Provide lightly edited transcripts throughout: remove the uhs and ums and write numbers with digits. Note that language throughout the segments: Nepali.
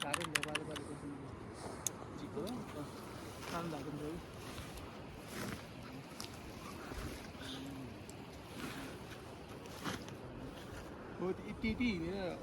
Dari lebar balik ke sini. Jiko, kan dah kan oh, itu ni ya.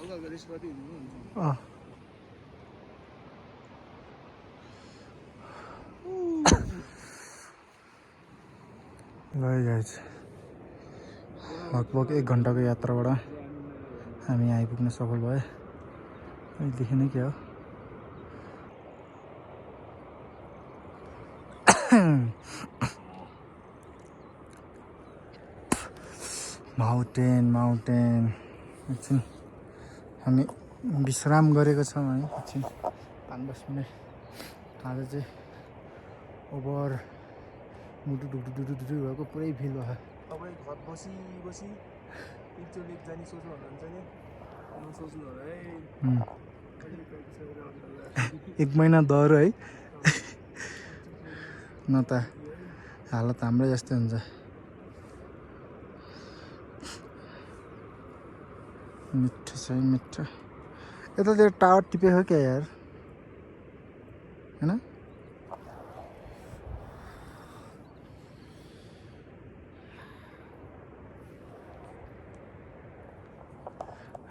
Agak garis batu ni. Guys लगभग 1 घन्टाको यात्राबाट हामी आइपुग्न सफल भए। अहिलेदेखि नै क्या हो माउन्टेन एकछिन हामी विश्राम गरेको छौँ है। एकछिन 5-10 मिनट आज चाहिँ ओभर मुटु डुडु भएको पुरै फिल भयो। तपाईँ घर बसी एकचोटि एक जाने सोच्नु हुन्छ नि नसोच्नु होला है। 1 महिना दर है न त हालत हाम्रै जस्तै हुन्छ। मिठो छ मिठो। यतातिर टावर टिपेको क्या यार हैन?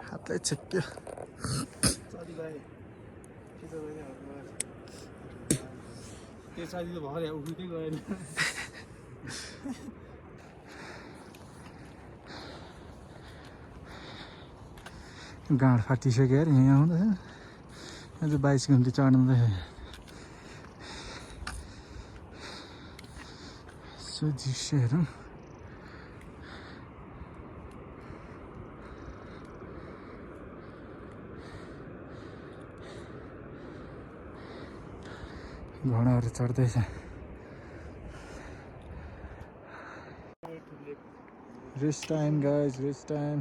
हातै छेक्यो। त्यो साथी त भर्या उठ्दै गएन। गाँड फाटिसक्यो यार यहाँ आउँदा। अझ 22 घन्टा चढ्दै यसो दृश्यहरू घोडाहरू चढ्दैछ। Rest time guys, rest time.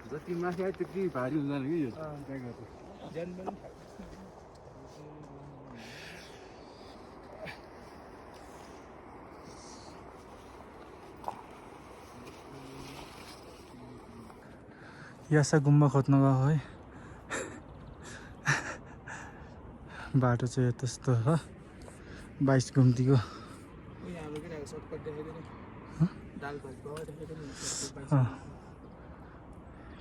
जति माथि आयो त्यति भारी हुँदैन कि यो ज्यान पनि यासा गुम्बा खोज्न गएको है। बाटो चाहिँ त्यस्तो हो 22 घुम्तीको। हाम्रो केटाको सर्टकट देखाइदिने दाल भात भयो देखाइदिने।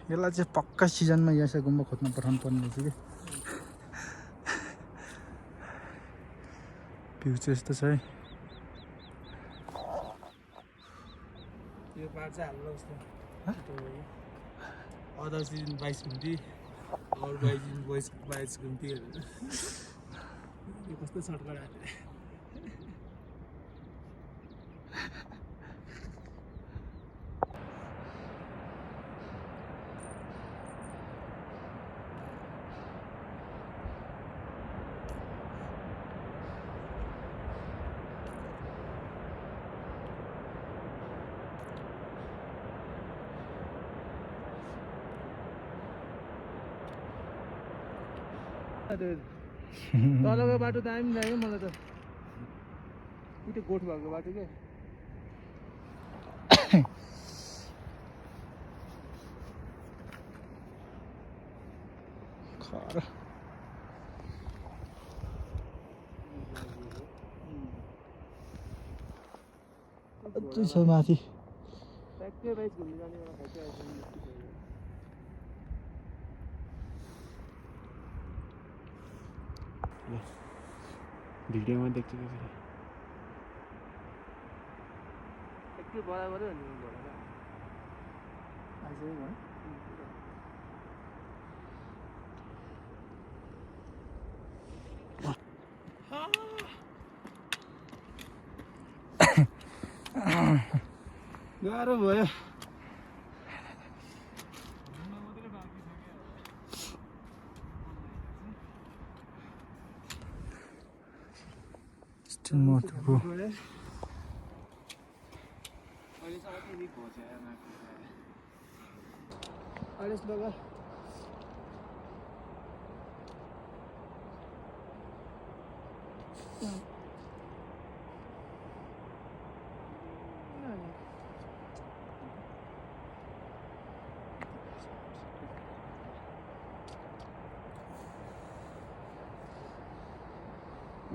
यसलाई चाहिँ पक्का सिजनमा यासा गुम्बा खोज्न पठाउनु पर्ने रहेछ कि। भ्यू चाहिँ यस्तो छ है। यो पार्ट चाहिँ हाम्रो जस्तो अदर सिजन 22 घुम्ती अरू 22 घुम्तीहरू यो कस्तो सर्टकट आयो। तलको बाटो दामी लाग्यो मलाई त। उतै गोठ भएको बाटो के खर अझै छ माथि। ट्याक्कै 22 घुम्नु जाने एउटा खाइसकेको भिडियोमा देख्छु त्यसरी एक्कै बराबरै हो नि घोडा आइसक्यो भयो। गाह्रो भयो। स्टिल मोटरको अलिस लगा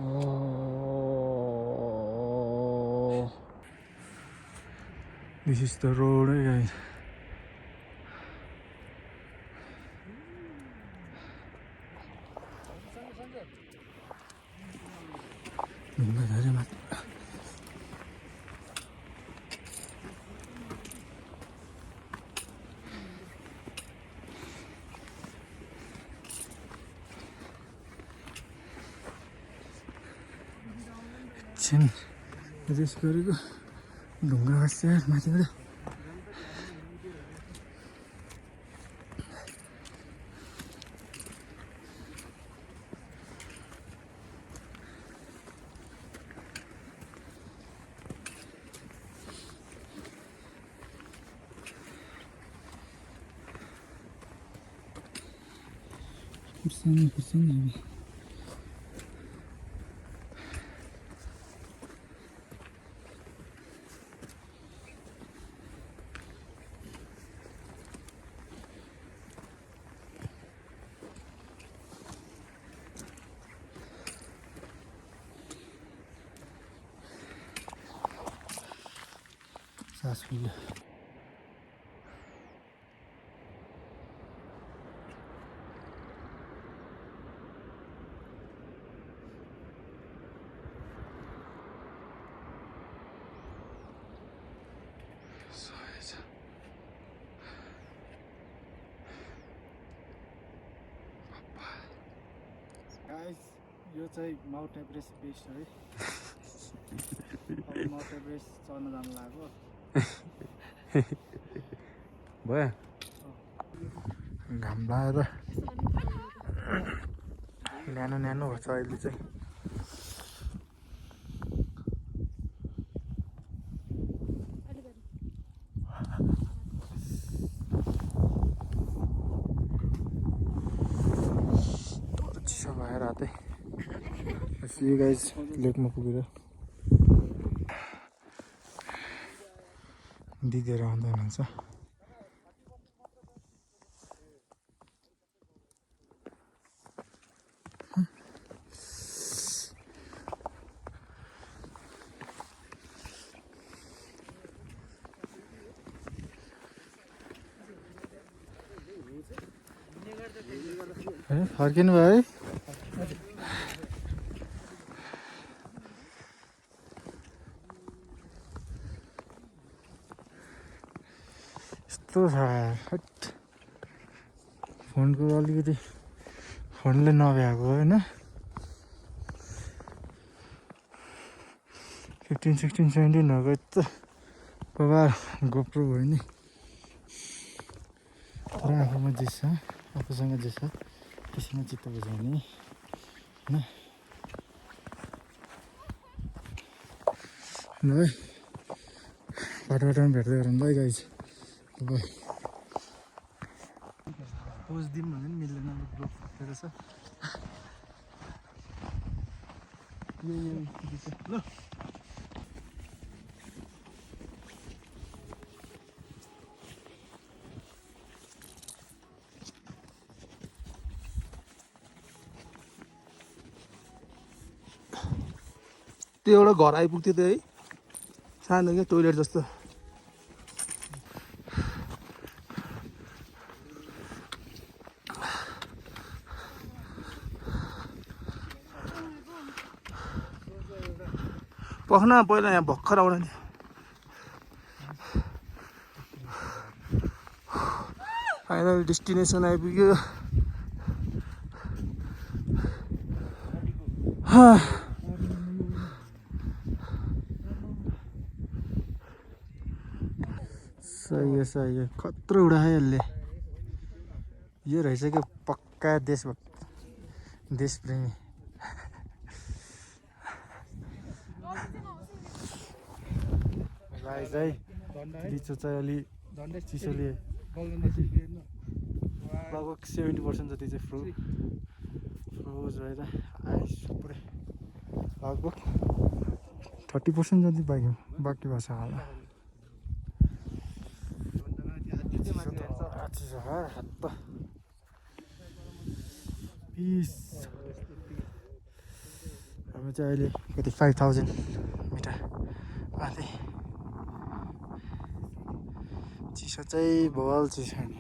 Oh, this is the road, guys. ढुङ्गा धेरै माथि एकछिन रेस्ट गरेको ढुङ्गा खस्छ माथिबाट खुर्सानी हामी सास फुल्यो गाइस यो चाहिँ माउन्ट एभरेस्ट बेस है माउन्ट एभरेस्ट चढ्न जानु लाग्यो भयो घाम लाएर न्यानो न्यानो भएको छ अहिले चाहिँ चिसो भएर रातै See you guys लेकमा पुगेर दिदीहरू आउँदा हुनुहुन्छ फर्किनु भयो है यस्तो छ हट फोनको अलिकति फोनले नभ्याएको होइन 15, 16, 17हरूको त बाबा गोप्रो भयो नि तर आफूमा जे छ आफूसँग जे छ त्यसैमा चित्त बुझाउने होइन ल है बाटोमा भेट्दै गरौँ ल गाइज अब पोज दिउँ भने पनि मिल्दैन ब्लक फुटेर छ ल त्यो एउटा घर आइपुग्थ्यो त्यो है सानो क्या टोइलेट जस्तो पख्न पहिला यहाँ भर्खर आउन नि फाइनल डेस्टिनेसन आइपुग्यो सही है खत्रो उडायो यसले यो रहेछ क्या पक्का देशप्रेमी गाइस है लिचो चाहिँ अलि चिसोले लगभग 70% जति चाहिँ फ्रोज भएर आइस पुरै लगभग 30% जति बाँकी भएको छ होला पिस हामी चाहिँ अहिले कति 5000 मिटर माथि चिसो चाहिँ भल चिसो नि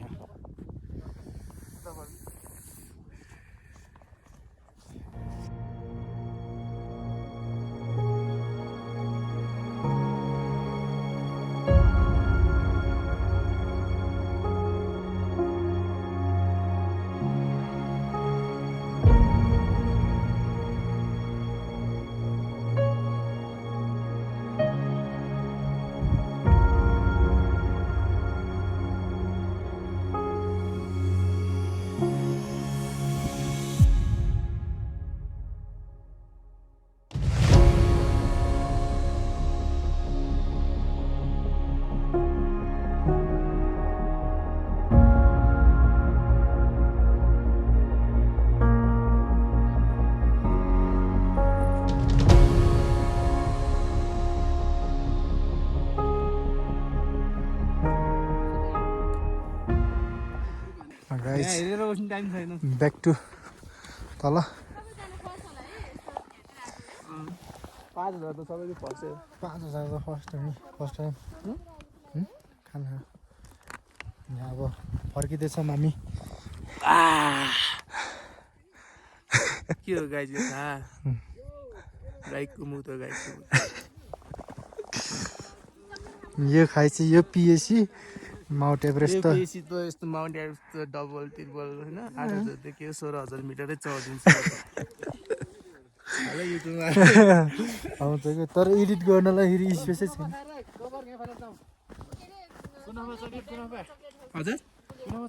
ब्याक टु तल 5000 त सबैले फर्स्यो 5000 त फर्स्ट टाइम खाना यहाँ अब फर्किँदैछौँ हामी के हो गाइज यो थाहा गाईको मुख त गाईको यो खाएपछि यो पिएपछि माउन्ट एभरेस्ट त बेसी त यस्तो माउन्ट एभरेस्ट त डबल ट्रिपल होइन 8000 देखि 16000 मिटरै चढिन्छ होला युट्युबमा आउँछ कि तर एडिट गर्नलाई फेरि स्पेसै छैन हजुर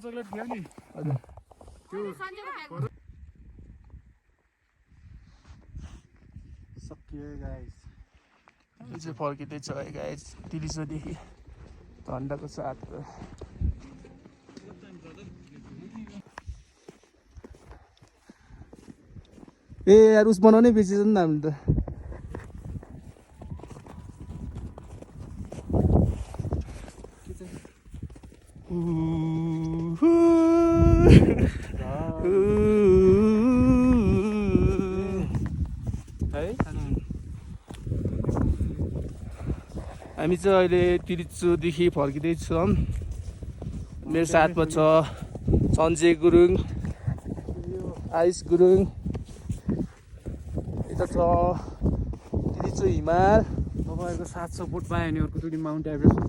चक्लेट थियो नि हजुर सकियो गाइस यो चाहिँ फर्किँदैछ है गाइज तिरिसोदेखि घन्टाको साथ ए यार उस बनाउनै बेचिन्छ नि त हामी त हामी चाहिँ अहिले तिरिचोदेखि फर्किँदैछौँ मेरो साथमा छ सञ्जय गुरुङ आयुष गुरुङ यता छ तिरिचो हिमाल तपाईँहरूको साथ सपोर्ट पायो भने अर्कोचोटि माउन्ट एभरेस्ट हुन्छ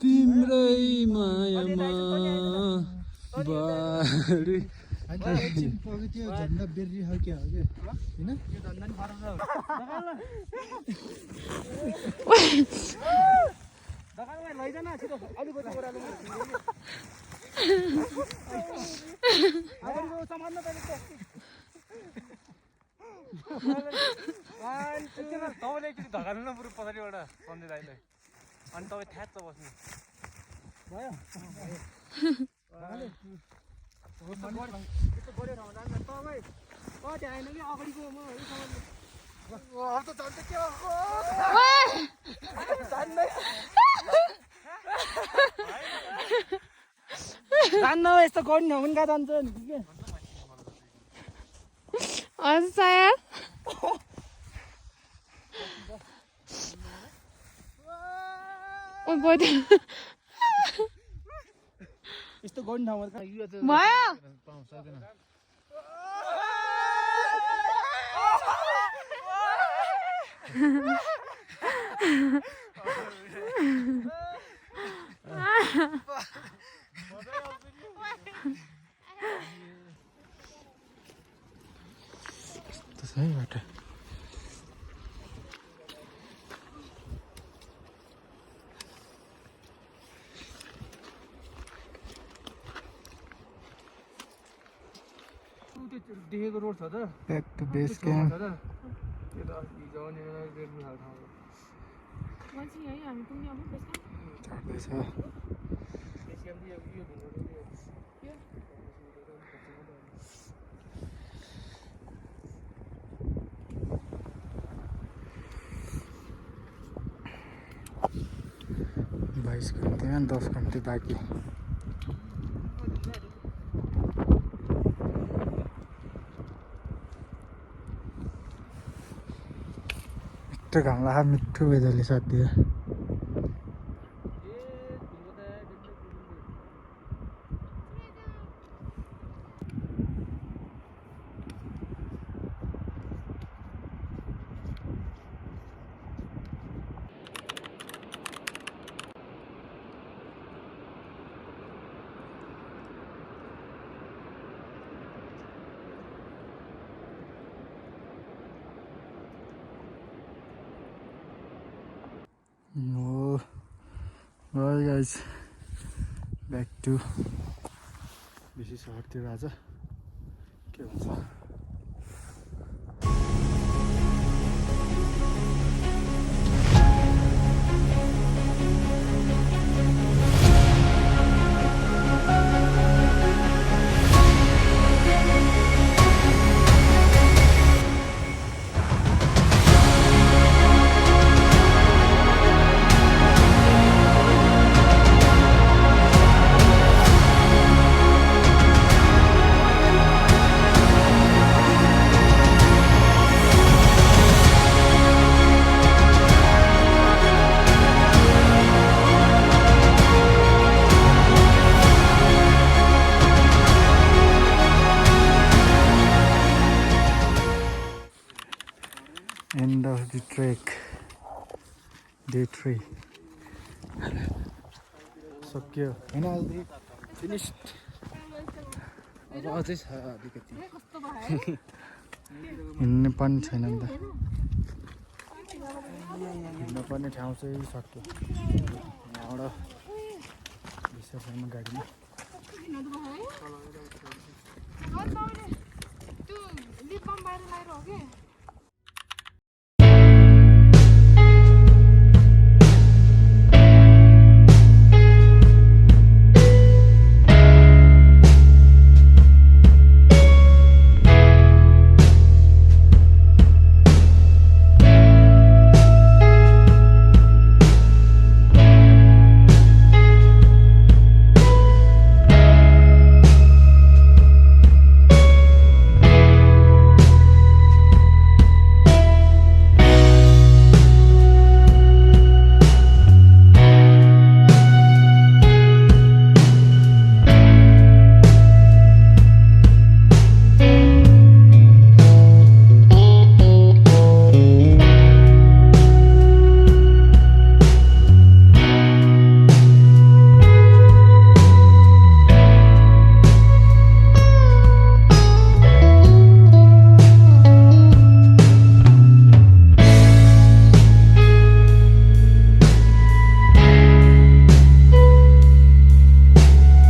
तिम्रै मायामा बारी त्यो झन्डा बेर्री खालके हो क्या होइन तपाईँले एकचोटि धकाल्नु न बरु पछाडिबाट सन्जय दाइलाई अनि तपाईँ थ्याच्च बस्नु भयो जान्न यस्तो गर्नु हुन् कहाँ जान्छ सायद यस्तो गर्नु ठाउँमा त्यसै बाटो देखेको रोड छ त ब्याक टु बेस क्याम्प चढ्दैछ 22 घंटे हैं, 10 घंटे बाकी। मिठो घाम लाग्छ, मिठो वेदरले साथ दियो। No, well guys, back to बेसी सहरतिर आज के हुन्छ। End of the trek, day 3 सक्यो हैन, अलि फिनिस्ड। अब अझै छ अलिकति, हिँड्नु पनि छैन नि त, हिँड्नु पर्ने ठाउँ चाहिँ सक्यो। यहाँबाट विश्वसम्म गाडीमा त्यो लिप बाम बाहिर लगाएर हो कि